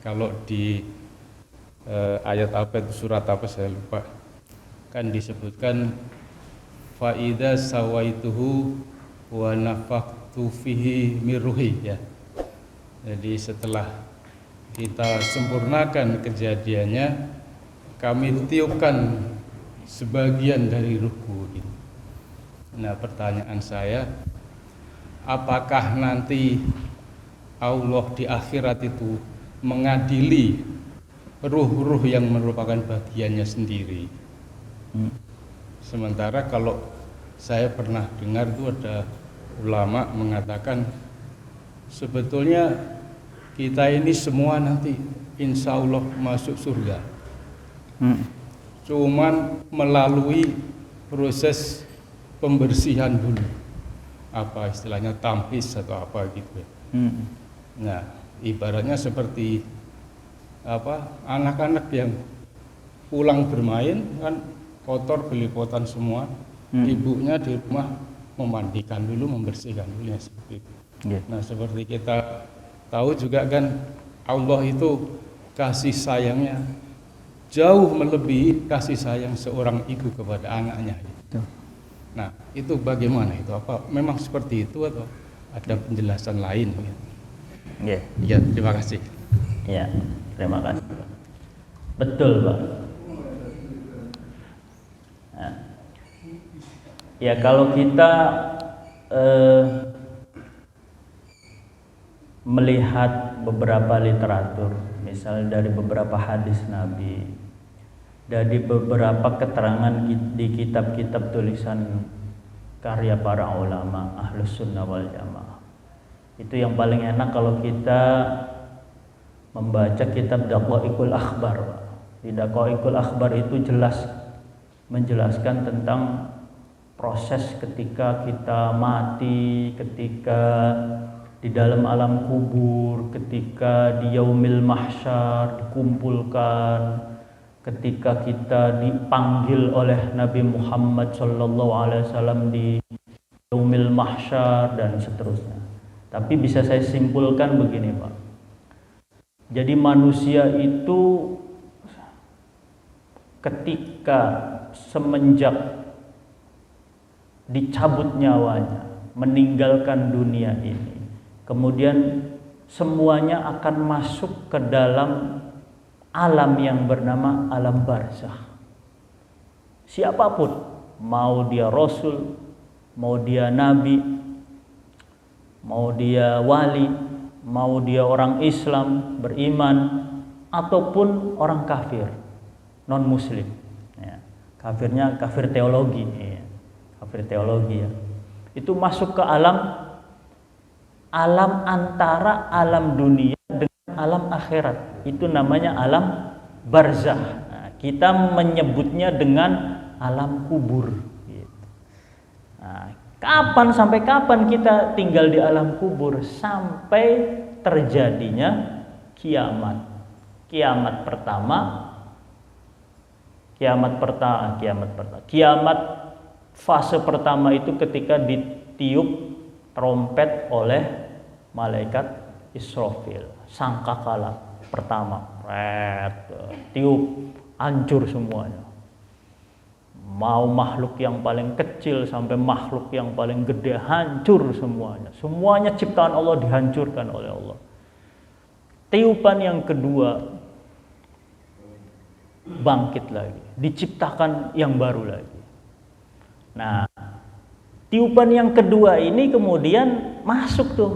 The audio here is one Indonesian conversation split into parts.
Kalau di ayat apa itu, surat apa saya lupa, kan disebutkan fa idza sawaituhu wa nafakhtu fihi min ruhi ya. Jadi setelah kita sempurnakan kejadiannya, kami tiupkan sebagian dari ruhku gitu. Nah, pertanyaan saya, apakah nanti Allah di akhirat itu mengadili ruh-ruh yang merupakan bagiannya sendiri? Sementara kalau saya pernah dengar itu ada ulama mengatakan sebetulnya kita ini semua nanti insya Allah masuk surga, cuman melalui proses pembersihan dulu, apa istilahnya tamhis atau apa gitu ya. Nah, ibaratnya seperti apa, anak-anak yang pulang bermain kan kotor belipotan semua, ibunya di rumah memandikan dulu, membersihkan dulu ya, seperti itu. Nah, seperti kita tahu juga kan, Allah itu kasih sayangnya jauh melebihi kasih sayang seorang ibu kepada anaknya. Nah, itu bagaimana itu? Apa memang seperti itu atau ada penjelasan lain? Ya, terima kasih. Ya, terima kasih. Betul, Pak. Nah, ya kalau kita melihat beberapa literatur, misalnya dari beberapa hadis Nabi, dari beberapa keterangan di kitab-kitab tulisan karya para ulama Ahlus Sunnah wal Jamaah, itu yang paling enak kalau kita membaca kitab Daqaiqul Akhbar. Di Daqaiqul Akhbar itu jelas menjelaskan tentang proses ketika kita mati, ketika di dalam alam kubur, ketika di yaumil mahsyar dikumpulkan, ketika kita dipanggil oleh Nabi Muhammad SAW di yaumil mahsyar dan seterusnya. Tapi bisa saya simpulkan begini, Pak. Jadi manusia itu ketika semenjak dicabut nyawanya, meninggalkan dunia ini, kemudian semuanya akan masuk ke dalam alam yang bernama alam barzakh. Siapapun, mau dia rasul, mau dia nabi, mau dia wali, mau dia orang Islam beriman, ataupun orang kafir, non muslim ya. Kafirnya kafir teologi ya. Kafir teologi ya. Itu masuk ke alam antara alam dunia dengan alam akhirat. Itu namanya alam barzakh. Nah, kita menyebutnya dengan alam kubur gitu. Nah, sampai kapan kita tinggal di alam kubur? Sampai terjadinya kiamat. Kiamat fase pertama itu ketika ditiup trompet oleh malaikat Israfil, sangkakala pertama, tiup, hancur semuanya. Mau makhluk yang paling kecil sampai makhluk yang paling gede, hancur semuanya. Semuanya ciptaan Allah dihancurkan oleh Allah. Tiupan yang kedua, bangkit lagi, diciptakan yang baru lagi. Nah, tiupan yang kedua ini kemudian masuk tuh.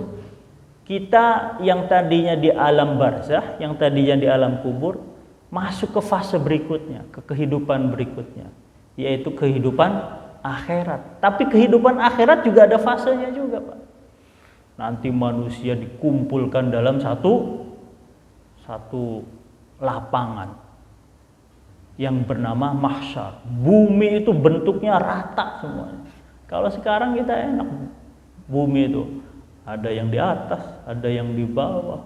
Kita yang tadinya di alam barzakh, yang tadinya di alam kubur, masuk ke fase berikutnya, ke kehidupan berikutnya, yaitu kehidupan akhirat. Tapi kehidupan akhirat juga ada fasenya juga, Pak. Nanti manusia dikumpulkan dalam satu lapangan yang bernama mahsyar. Bumi itu bentuknya rata semuanya. Kalau sekarang kita enak, bumi itu ada yang di atas, ada yang di bawah,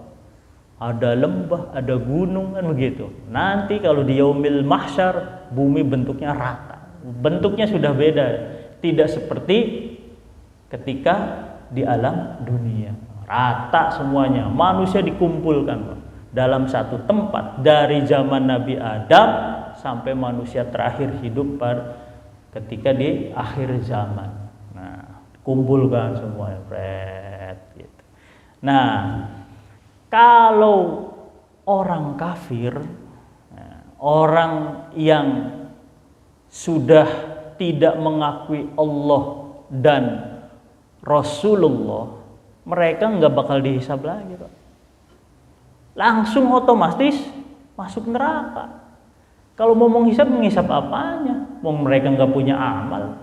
ada lembah, ada gunung, kan begitu. Nanti kalau di yaumil mahsyar, bumi bentuknya rata. Bentuknya sudah beda, tidak seperti ketika di alam dunia. Rata semuanya, manusia dikumpulkan. dalam satu tempat dari zaman Nabi Adam sampai manusia terakhir hidup ketika di akhir zaman. Nah, kumpulkan semua gitu. Nah, kalau orang kafir, orang yang sudah tidak mengakui Allah dan Rasulullah, mereka nggak bakal dihisab lagi, Pak. Langsung otomatis masuk neraka. Kalau mau menghisap apanya? Mau mereka nggak punya amal.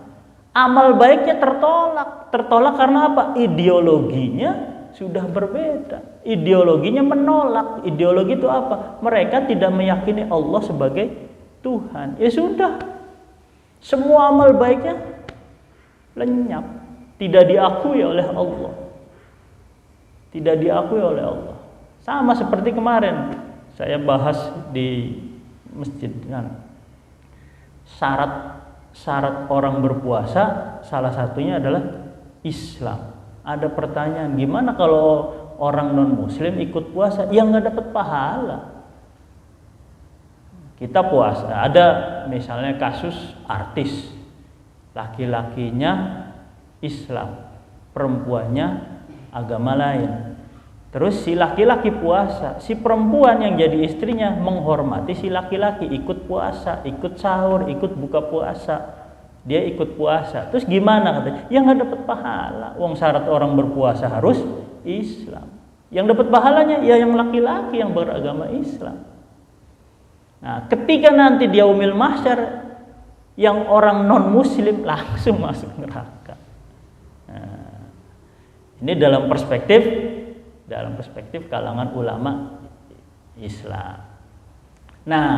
Amal baiknya tertolak. Tertolak karena apa? Ideologinya sudah berbeda. Ideologinya menolak. Ideologi itu apa? Mereka tidak meyakini Allah sebagai Tuhan. Ya sudah. Semua amal baiknya lenyap. Tidak diakui oleh Allah. Tidak diakui oleh Allah. Sama seperti kemarin saya bahas di masjid kan. Syarat orang berpuasa salah satunya adalah Islam. Ada pertanyaan, gimana kalau orang non muslim ikut puasa? Ya nggak dapat pahala. Kita puasa, ada misalnya kasus artis, laki-lakinya Islam, perempuannya agama lain. Terus si laki-laki puasa, si perempuan yang jadi istrinya menghormati si laki-laki, ikut puasa, ikut sahur, ikut buka puasa. Dia ikut puasa. Terus gimana katanya? Ya nggak dapat pahala. Wong syarat orang berpuasa harus Islam. Yang dapat pahalanya ya yang laki-laki yang beragama Islam. Nah, ketika nanti dia yaumil mahsyar, yang orang non muslim langsung masuk neraka. Nah, ini dalam perspektif kalangan ulama Islam. Nah,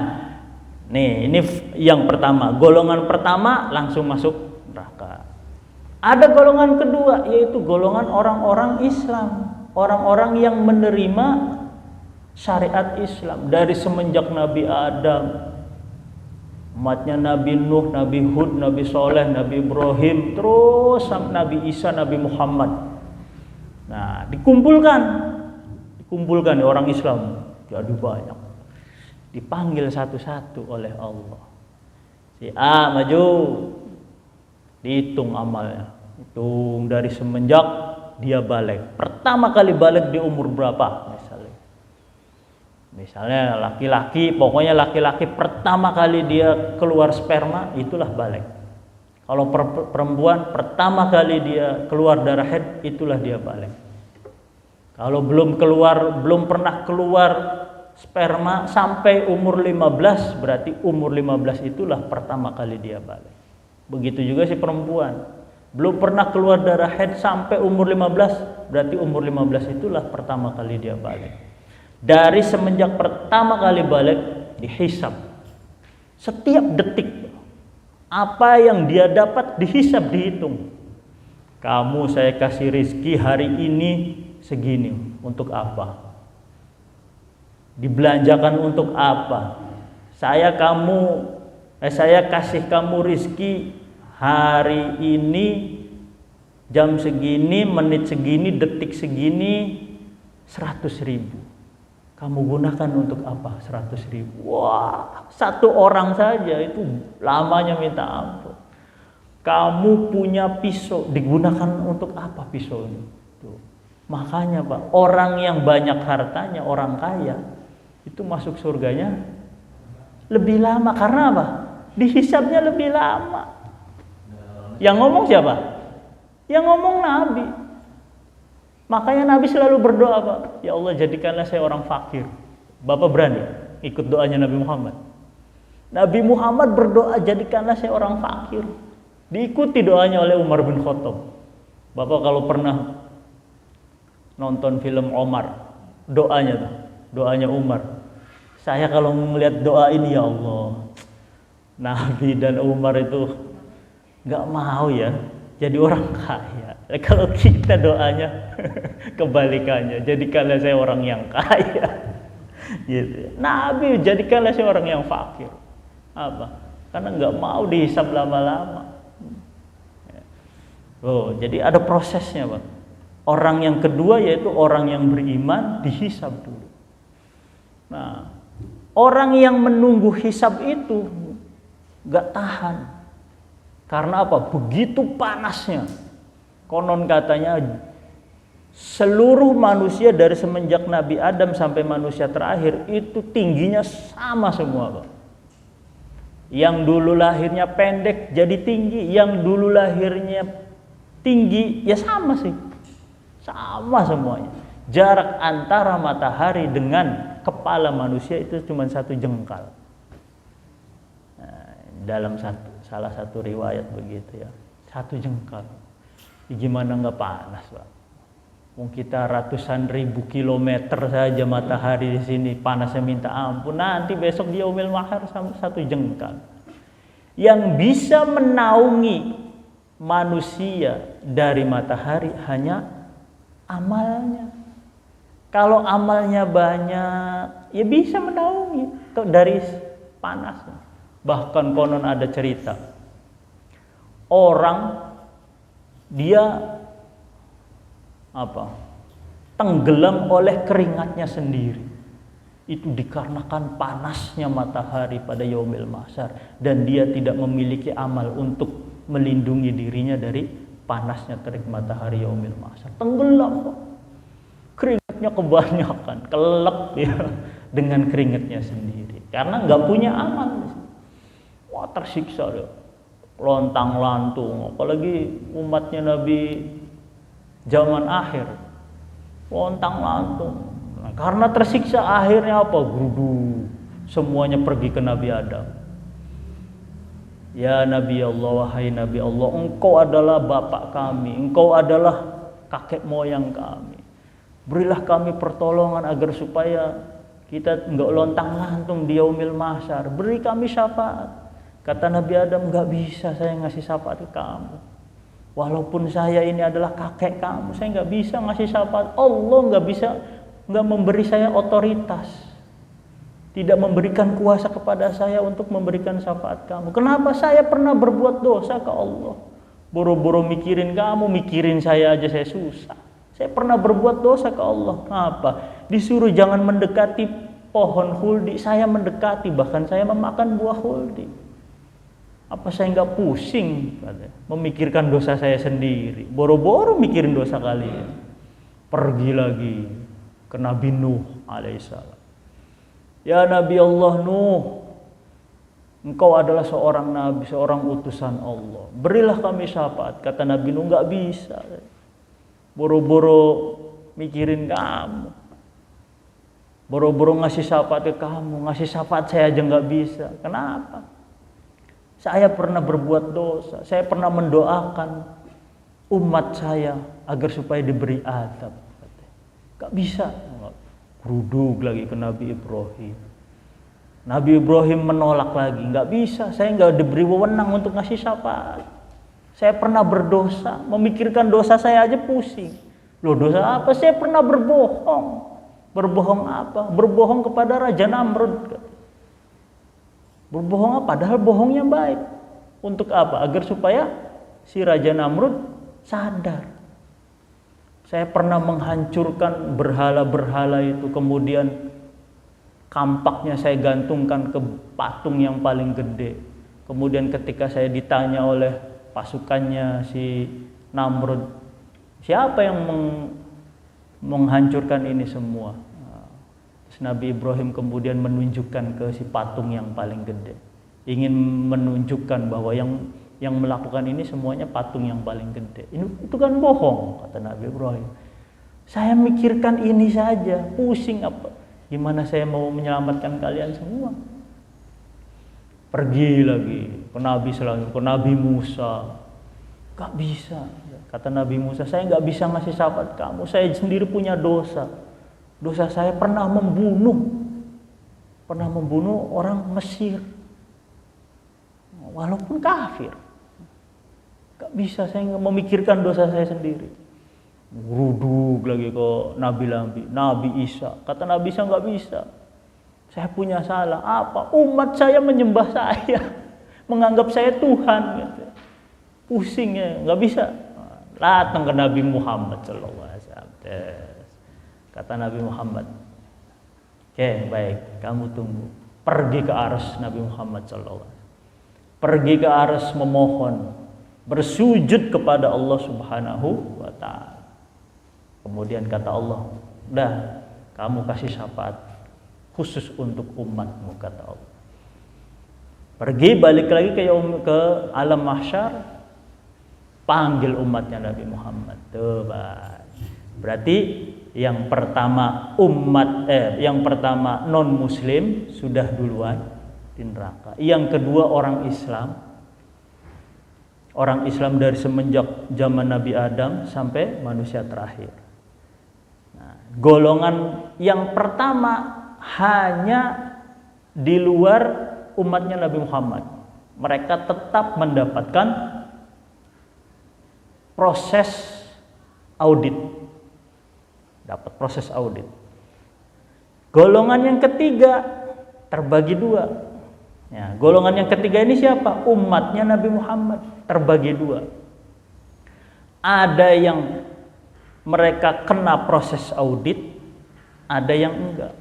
nih ini yang pertama, golongan pertama langsung masuk neraka. Ada golongan kedua, yaitu golongan orang-orang Islam, orang-orang yang menerima syariat Islam dari semenjak Nabi Adam, umatnya Nabi Nuh, Nabi Hud, Nabi Soleh, Nabi Ibrahim, terus Nabi Isa, Nabi Muhammad. Nah, dikumpulkan orang Islam jadi banyak, dipanggil satu-satu oleh Allah. Si A maju, dihitung amalnya, hitung dari semenjak dia balik. Pertama kali balik di umur berapa misalnya laki-laki, pokoknya laki-laki pertama kali dia keluar sperma itulah balik. Kalau perempuan pertama kali dia keluar darah haid itulah dia balik. Kalau belum pernah keluar sperma sampai umur 15, berarti umur 15 itulah pertama kali dia balik. Begitu juga si perempuan. Belum pernah keluar darah haid sampai umur 15, berarti umur 15 itulah pertama kali dia balik. Dari semenjak pertama kali balik dihisab. Setiap detik apa yang dia dapat dihisab, dihitung. Kamu saya kasih rezeki hari ini segini, untuk apa? Dibelanjakan untuk apa? Saya kasih kamu rezeki hari ini jam segini, menit segini, detik segini, 100.000. Kamu gunakan untuk apa 100.000? Wah, satu orang saja itu lamanya minta ampun. Kamu punya pisau, digunakan untuk apa pisau ini? Tuh. Makanya Pak, orang yang banyak hartanya, orang kaya, itu masuk surganya lebih lama. Karena apa? Dihisabnya lebih lama. Yang ngomong siapa? Yang ngomong Nabi. Makanya Nabi selalu berdoa, Pak, ya Allah jadikanlah saya orang fakir. Bapak berani ikut doanya Nabi Muhammad? Nabi Muhammad berdoa jadikanlah saya orang fakir. Diikuti doanya oleh Umar bin Khattab. Bapak kalau pernah nonton film Omar, doanya Umar. Saya kalau melihat doa ini, ya Allah, Nabi dan Umar itu nggak mau ya jadi orang kaya. Kalau kita doanya kebalikannya, jadikanlah saya orang yang kaya. Gitu. Nabi jadikanlah saya orang yang fakir. Apa? Karena nggak mau dihisab lama-lama. Oh, jadi ada prosesnya, Pak. Orang yang kedua yaitu orang yang beriman dihisab dulu. Nah, orang yang menunggu hisab itu gak tahan. Karena apa? Begitu panasnya. Konon katanya seluruh manusia dari semenjak Nabi Adam sampai manusia terakhir itu tingginya sama semua, Pak. Yang dulu lahirnya pendek jadi tinggi, yang dulu lahirnya tinggi ya sama sih. Sama semuanya. Jarak antara matahari dengan kepala manusia itu cuma 1 jengkal. Nah, dalam salah satu riwayat begitu ya, 1 jengkal. Gimana nggak panas, Pak? Mungkin kita ratusan ribu kilometer saja matahari di sini panasnya minta ampun. Nanti besok di yaumil mahsyar 1 jengkal. Yang bisa menaungi manusia dari matahari hanya amalnya. Kalau amalnya banyak, ya bisa menaungi dari panasnya. Bahkan konon ada cerita, orang dia tenggelam oleh keringatnya sendiri. Itu dikarenakan panasnya matahari pada yaumil mahsyar, dan dia tidak memiliki amal untuk melindungi dirinya dari panasnya terik matahari yaumil mahsyar. Tenggelam, keringatnya kebanyakan, kelep ya dengan keringatnya sendiri karena nggak punya amal. Wah, tersiksa dia, lontang lantung, apalagi umatnya Nabi zaman akhir, lontang lantung. Nah, karena tersiksa akhirnya apa? Grudu, semuanya pergi ke Nabi Adam. Ya Nabi Allah, wahai Nabi Allah, engkau adalah bapak kami, engkau adalah kakek moyang kami. Berilah kami pertolongan agar supaya kita enggak lontang lantung di yaumil mahsyar. Beri kami syafaat. Kata Nabi Adam, enggak bisa saya ngasih syafaat ke kamu. Walaupun saya ini adalah kakek kamu, saya enggak bisa ngasih syafaat. Allah enggak memberi saya otoritas. Tidak memberikan kuasa kepada saya untuk memberikan syafaat kamu. Kenapa? Saya pernah berbuat dosa ke Allah. Boro-boro mikirin kamu, mikirin saya aja saya susah. Saya pernah berbuat dosa ke Allah. Kenapa? Disuruh jangan mendekati pohon huldi, saya mendekati, bahkan saya memakan buah huldi. Apa saya nggak pusing memikirkan dosa saya sendiri? Boro-boro mikirin dosa kalian. Pergi lagi ke Nabi Nuh alaihissalam. Ya Nabi Allah Nuh, engkau adalah seorang nabi, seorang utusan Allah. Berilah kami syafaat. Kata Nabi Nuh, nggak bisa. Boro-boro mikirin kamu, boro-boro ngasih syafaat ke kamu, ngasih syafaat saya aja nggak bisa. Kenapa? Saya pernah berbuat dosa. Saya pernah mendoakan umat saya agar supaya diberi azab. Nggak bisa. Ruduk lagi ke Nabi Ibrahim. Nabi Ibrahim menolak lagi, nggak bisa, saya nggak diberi wewenang untuk ngasih syafaat. Saya pernah berdosa, memikirkan dosa saya aja pusing. Loh, dosa apa? Saya pernah berbohong. Berbohong apa? Berbohong kepada Raja Namrud. Berbohong apa? Padahal bohongnya baik. Untuk apa? Agar supaya si Raja Namrud sadar. Saya pernah menghancurkan berhala-berhala itu, kemudian kampaknya saya gantungkan ke patung yang paling gede. Kemudian ketika saya ditanya oleh pasukannya si Namrud, siapa yang menghancurkan ini semua? Terus Nabi Ibrahim kemudian menunjukkan ke si patung yang paling gede, ingin menunjukkan bahwa yang melakukan ini semuanya patung yang paling gede. Itu kan bohong, kata Nabi Ibrahim. Saya mikirkan ini saja, pusing apa? Gimana saya mau menyelamatkan kalian semua? Pergi lagi ke Nabi selanjutnya, ke Nabi Musa. Gak bisa, kata Nabi Musa, saya gak bisa ngasih syafaat kamu. Saya sendiri punya dosa. Dosa saya pernah membunuh orang Mesir, walaupun kafir. Gak bisa, saya memikirkan dosa saya sendiri. Ruduk lagi ke Nabi Isa. Kata Nabi Isa, gak bisa. Saya punya salah. Apa? Umat saya menyembah saya, menganggap saya Tuhan. Gitu. Pusing ya, gak bisa. Datang ke Nabi Muhammad SAW. Kata Nabi Muhammad, Oke, baik, kamu tunggu. Pergi ke arsy Nabi Muhammad SAW. Pergi ke arsy memohon, bersujud kepada Allah Subhanahu wa ta'ala. Kemudian kata Allah, "Udah, kamu kasih syafaat khusus untuk umatmu," kata Allah. Pergi balik lagi ke alam mahsyar, panggil umatnya Nabi Muhammad. Tuh, berarti yang pertama yang pertama non muslim sudah duluan di neraka. Yang kedua orang Islam. Orang Islam dari semenjak zaman Nabi Adam sampai manusia terakhir. Nah, golongan yang pertama hanya di luar umatnya Nabi Muhammad. Mereka tetap mendapatkan proses audit. Dapat proses audit. Golongan yang ketiga terbagi dua. Ya, golongan yang ketiga ini siapa? Umatnya Nabi Muhammad, terbagi dua. Ada yang mereka kena proses audit, ada yang enggak.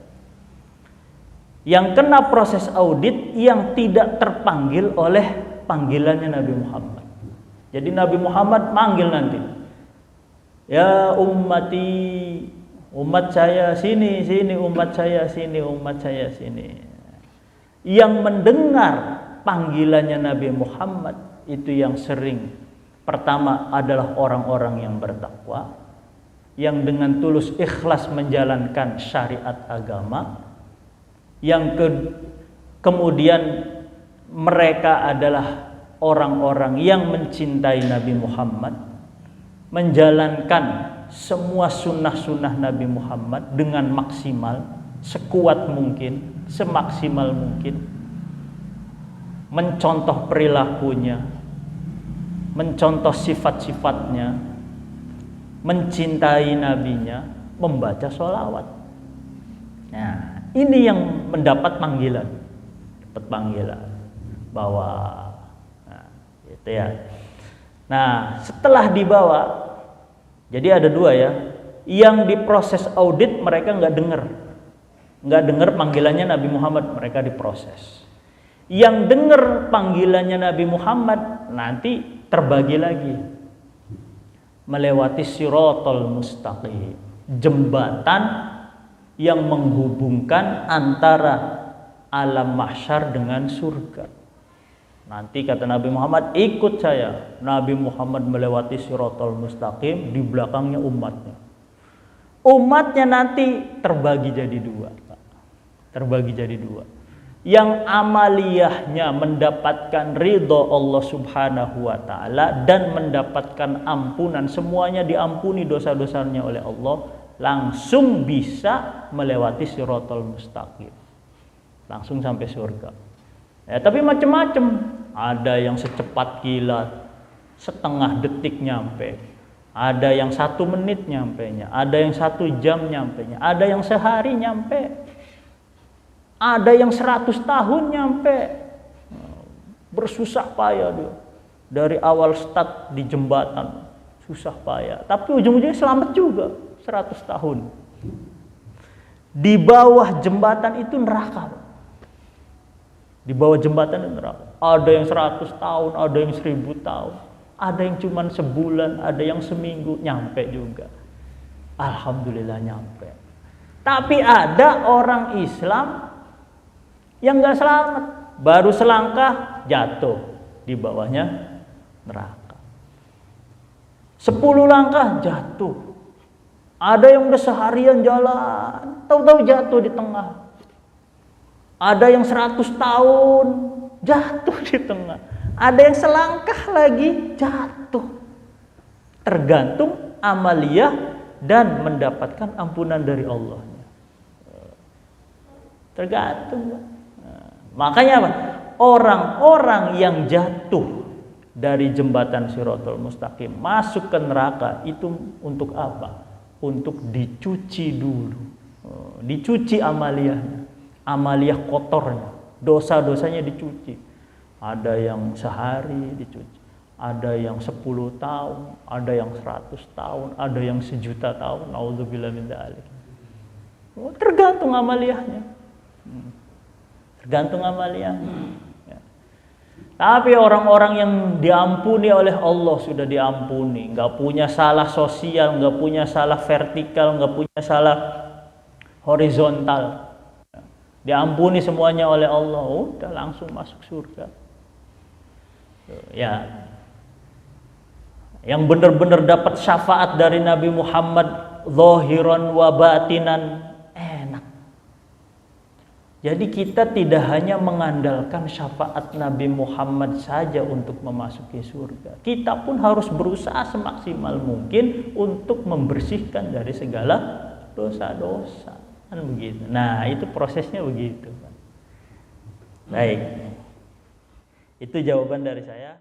Yang kena proses audit yang tidak terpanggil oleh panggilannya Nabi Muhammad. Jadi Nabi Muhammad manggil nanti, "Ya ummati, umat saya sini, umat saya sini, umat saya sini." Yang mendengar panggilannya Nabi Muhammad itu yang sering pertama adalah orang-orang yang bertakwa, yang dengan tulus ikhlas menjalankan syariat agama. Kemudian mereka adalah orang-orang yang mencintai Nabi Muhammad, menjalankan semua sunnah-sunnah Nabi Muhammad dengan maksimal, sekuat mungkin, semaksimal mungkin, mencontoh perilakunya, mencontoh sifat-sifatnya, mencintai nabinya, membaca sholawat. Nah, ini yang mendapat panggilan, bahwa, nah, gitu ya. Nah, setelah dibawa, jadi ada dua ya. Yang diproses audit mereka nggak dengar panggilannya Nabi Muhammad, mereka diproses. Yang dengar panggilannya Nabi Muhammad nanti terbagi lagi, melewati siratal mustaqim, jembatan yang menghubungkan antara alam mahsyar dengan surga. Nanti kata Nabi Muhammad, "Ikut saya." Nabi Muhammad melewati siratal mustaqim, di belakangnya umatnya. Umatnya nanti terbagi jadi dua. Yang amaliyahnya mendapatkan ridho Allah Subhanahu wa ta'ala dan mendapatkan ampunan, semuanya diampuni dosa-dosanya oleh Allah, langsung bisa melewati siratal mustaqim, langsung sampai surga. Ya, tapi macam-macam. Ada yang secepat kilat, setengah detik nyampe. Ada yang 1 menit nyampenya, ada yang 1 jam nyampenya, ada yang sehari nyampe, ada yang 100 tahun nyampe. Bersusah payah dia dari awal start di jembatan, susah payah, tapi ujung-ujungnya selamat juga. 100 tahun di bawah jembatan itu neraka. Di bawah jembatan itu neraka. Ada yang 100 tahun, ada yang 1000 tahun, ada yang cuma sebulan, ada yang seminggu, nyampe juga. Alhamdulillah nyampe. Tapi ada orang Islam yang gak selamat, baru selangkah jatuh, di bawahnya neraka. 10 langkah jatuh. Ada yang udah seharian jalan, tahu-tahu jatuh di tengah. Ada yang 100 tahun jatuh di tengah. Ada yang selangkah lagi jatuh. Tergantung amaliyah dan mendapatkan ampunan dari Allah. Tergantung. Makanya apa? Orang-orang yang jatuh dari jembatan Siratal Mustaqim masuk ke neraka itu untuk apa? Untuk dicuci dulu. Dicuci amaliyahnya. Amaliyah kotornya, dosa-dosanya dicuci. Ada yang sehari dicuci, ada yang 10 tahun, ada yang 100 tahun, ada yang 1.000.000 tahun. Nauzubillah min dzalik. Oh, tergantung amaliyahnya. Tergantung amaliyahnya. Ya. Tapi orang-orang yang diampuni oleh Allah sudah diampuni, nggak punya salah sosial, nggak punya salah vertikal, nggak punya salah horizontal. Diampuni semuanya oleh Allah, udah langsung masuk surga. Ya. Yang benar-benar dapat syafaat dari Nabi Muhammad zahiran wa batinan, enak. Jadi kita tidak hanya mengandalkan syafaat Nabi Muhammad saja untuk memasuki surga. Kita pun harus berusaha semaksimal mungkin untuk membersihkan dari segala dosa-dosa. Kan begitu. Nah, itu prosesnya begitu. Baik. Itu jawaban dari saya.